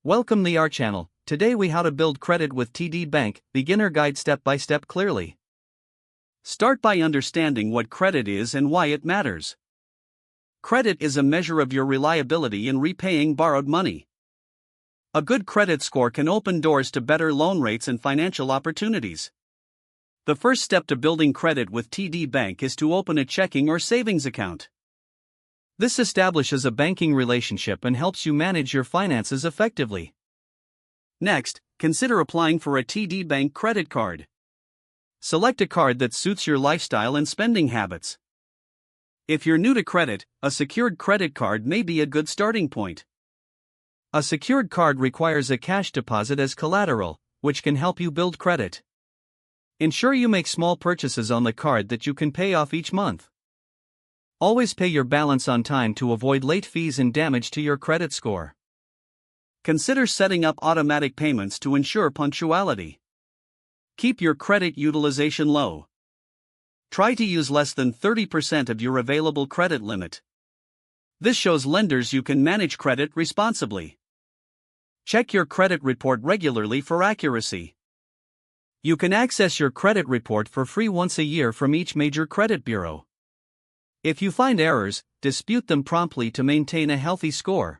Welcome to our channel. Today we how to build credit with TD Bank, beginner guide step by step clearly. Start by understanding what credit is and why it matters. Credit is a measure of your reliability in repaying borrowed money. A good credit score can open doors to better loan rates and financial opportunities. The first step to building credit with TD Bank is to open a checking or savings account. This establishes a banking relationship and helps you manage your finances effectively. Next, consider applying for a TD Bank credit card. Select a card that suits your lifestyle and spending habits. If you're new to credit, a secured credit card may be a good starting point. A secured card requires a cash deposit as collateral, which can help you build credit. Ensure you make small purchases on the card that you can pay off each month. Always pay your balance on time to avoid late fees and damage to your credit score. Consider setting up automatic payments to ensure punctuality. Keep your credit utilization low. Try to use less than 30% of your available credit limit. This shows lenders you can manage credit responsibly. Check your credit report regularly for accuracy. You can access your credit report for free once a year from each major credit bureau. If you find errors, dispute them promptly to maintain a healthy score.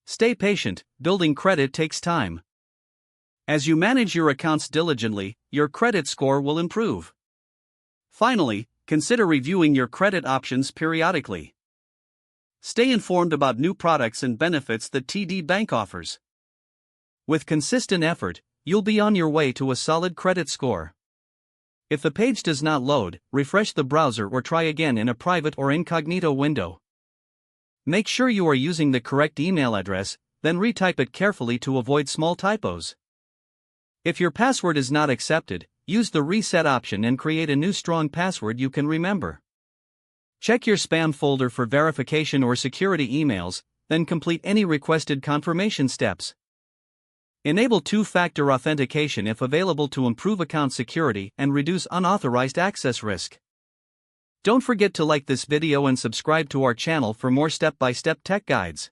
Stay patient, building credit takes time. As you manage your accounts diligently, your credit score will improve. Finally, consider reviewing your credit options periodically. Stay informed about new products and benefits that TD Bank offers. With consistent effort, you'll be on your way to a solid credit score. If the page does not load, refresh the browser or try again in a private or incognito window. Make sure you are using the correct email address, then retype it carefully to avoid small typos. If your password is not accepted, use the reset option and create a new strong password you can remember. Check your spam folder for verification or security emails, then complete any requested confirmation steps. Enable two-factor authentication if available to improve account security and reduce unauthorized access risk. Don't forget to like this video and subscribe to our channel for more step-by-step tech guides.